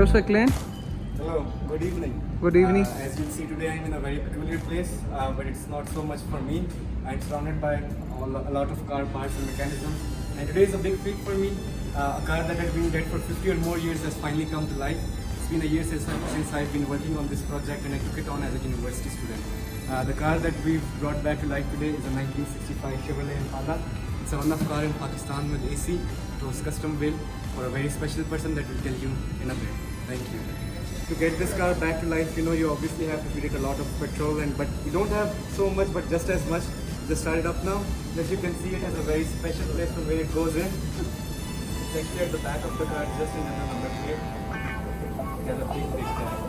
What's the client? Hello, good evening. Good evening. As you can see today, I'm in a very peculiar place, but it's not so much for me. I'm surrounded by a lot of car parts and mechanisms, and today is a big feat for me. A car that has been dead for 50 or more years has finally come to life. It's been a year since I've been working on this project, and I took it on as a university student. The car that we've brought back to life today is a 1965 Chevrolet Impala. It's a one-off car in Pakistan with AC. It was custom built for a very special person that we'll tell you in a bit. Thank you. To get this car back to life, you obviously have to feed it a lot of petrol, but you don't have so much, but just as much. Just start it up now. As you can see, it has a very special place from where it goes in. It's actually at the back of the car, just in another number plate. It has a big tag.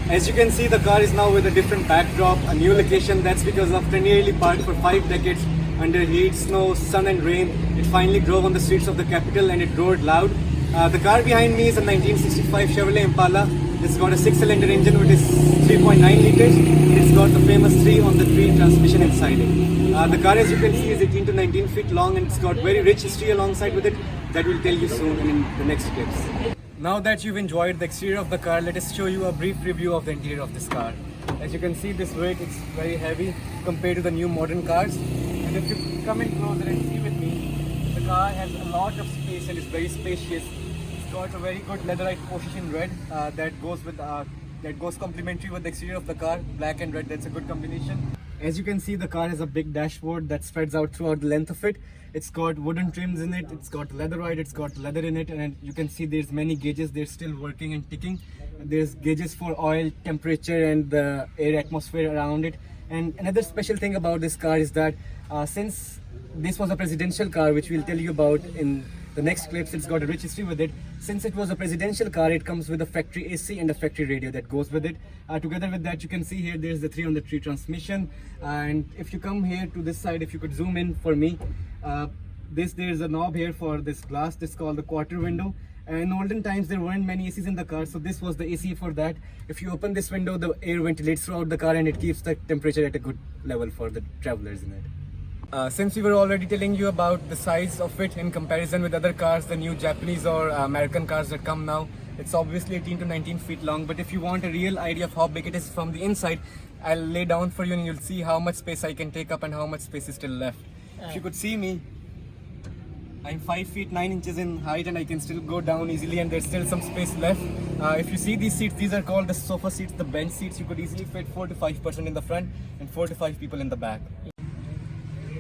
As you can see, the car is now with a different backdrop, a new location. That's because after nearly parked for 5 decades under heat, snow, sun and rain, it finally drove on the streets of the capital and it roared loud. The car behind me is a 1965 Chevrolet Impala. It's got a 6-cylinder engine which is 3.9 liters. It's got the famous 3-on-the-3 transmission inside it. The car, as you can see, is 18 to 19 feet long, and it's got very rich history alongside with it that we'll tell you soon in the next clips. Now that you've enjoyed the exterior of the car, let us show you a brief review of the interior of this car. As you can see, this weight is very heavy compared to the new modern cars. And if you come in closer and see with me, the car has a lot of space and is very spacious. It's got a very good leatherite position red that goes complementary with the exterior of the car. Black and red, that's a good combination. As you can see, the car has a big dashboard that spreads out throughout the length of it. It's got wooden trims in it, it's got leatherite, it's got leather in it, and you can see there's many gauges. They're still working and ticking. There's gauges for oil, temperature and the air atmosphere around it. And another special thing about this car is that since this was a presidential car, which we'll tell you about in the next clips, it's got a rich history with it. Since it was a presidential car, it comes with a factory AC and a factory radio that goes with it. Together with that, you can see here there's the 3-on-the-3 transmission. And if you come here to this side, if you could zoom in for me, there's a knob here for this glass. This is called the quarter window. And in olden times, there weren't many ACs in the car, so this was the AC for that. If you open this window, the air ventilates throughout the car and it keeps the temperature at a good level for the travelers in it. Since we were already telling you about the size of it in comparison with other cars, the new Japanese or American cars that come now, it's obviously 18 to 19 feet long. But if you want a real idea of how big it is from the inside, I'll lay down for you and you'll see how much space I can take up and how much space is still left. If you could see me, I'm 5 feet 9 inches in height and I can still go down easily, and there's still some space left. If you see these seats, these are called the sofa seats, the bench seats. You could easily fit 4 to 5% in the front and 4 to 5 people in the back.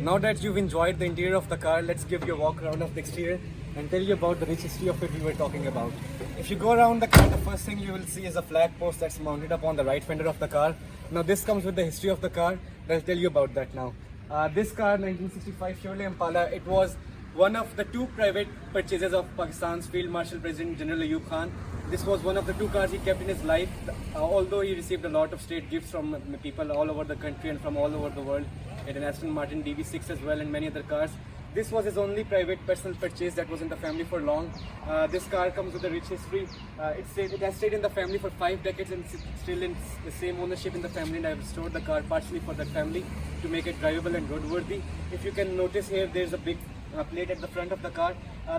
Now that you've enjoyed the interior of the car, let's give you a walk around of the exterior and tell you about the rich history of it we were talking about. If you go around the car, the first thing you will see is a flag post that's mounted up on the right fender of the car. Now this comes with the history of the car. I'll tell you about that now. This car, 1965 Chevrolet Impala, it was one of the 2 private purchases of Pakistan's Field Marshal President General Ayub Khan. This was one of the 2 cars he kept in his life, although he received a lot of state gifts from people all over the country and from all over the world. He had an Aston Martin DB6 as well and many other cars. This was his only private personal purchase that was in the family for long. This car comes with a rich history. It has stayed in the family for 5 decades and still in the same ownership in the family, and I have restored the car partially for that family to make it drivable and roadworthy. If you can notice here, there's a big plate at the front of the car.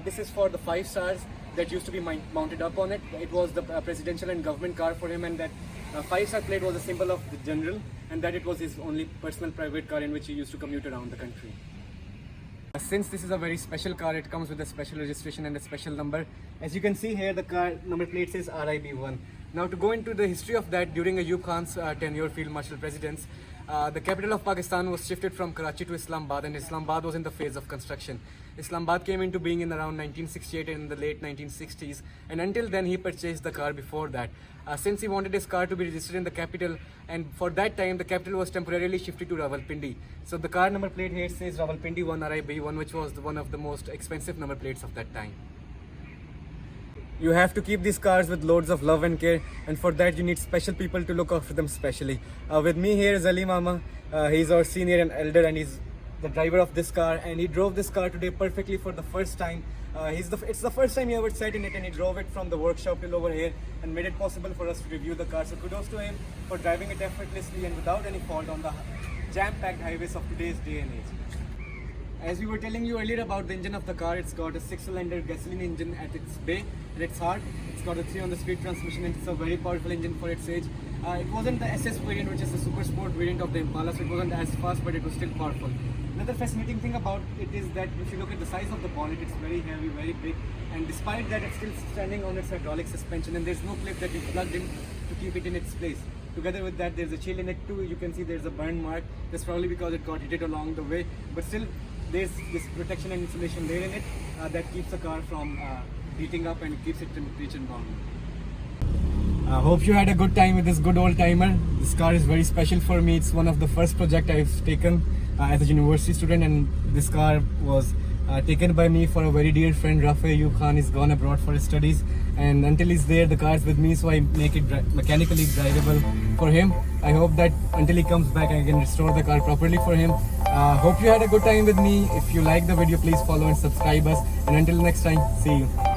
This is for the 5 stars that used to be mounted up on it. It was the presidential and government car for him, and that 5-star plate was a symbol of the general, and that it was his only personal private car in which he used to commute around the country. Since this is a very special car, it comes with a special registration and a special number. As you can see here, the car number plate says RIB1. Now to go into the history of that, during Ayub Khan's tenure Field Marshal Presidents, the capital of Pakistan was shifted from Karachi to Islamabad, and Islamabad was in the phase of construction. Islamabad came into being in around 1968 and in the late 1960s, and until then he purchased the car before that. Since he wanted his car to be registered in the capital, and for that time the capital was temporarily shifted to Rawalpindi. So the car number plate here says Rawalpindi 1 RIB1, which was one of the most expensive number plates of that time. You have to keep these cars with loads of love and care, and for that you need special people to look after them specially. With me here is Ali Mama. He's our senior and elder, and he's the driver of this car, and he drove this car today perfectly for the first time. It's the first time he ever sat in it, and he drove it from the workshop till over here and made it possible for us to review the car. So kudos to him for driving it effortlessly and without any fault on the jam-packed highways of today's day and age. As we were telling you earlier about the engine of the car, it's got a 6-cylinder gasoline engine at its heart. It's got a 3-on-the-speed transmission, and it's a very powerful engine for its age. It wasn't the SS variant, which is the super sport variant of the Impala, so it wasn't as fast, but it was still powerful. Another fascinating thing about it is that if you look at the size of the bonnet, it's very heavy, very big, and despite that, it's still standing on its hydraulic suspension, and there's no clip that you plugged in to keep it in its place. Together with that, there's a chill in it too. You can see there's a burn mark. That's probably because it got heated along the way, but still, there's this protection and insulation layer in it that keeps the car from heating up and keeps it temperature bound. I hope you had a good time with this good old timer. This car is very special for me. It's one of the first projects I've taken as a university student, and this car was taken by me for a very dear friend, Ayub Khan. Is gone abroad for his studies, and until he's there, the car is with me, so I make it mechanically drivable for him. I hope that until he comes back, I can restore the car properly for him. Hope you had a good time with me. If you like the video, please follow and subscribe us, and until next time, see you.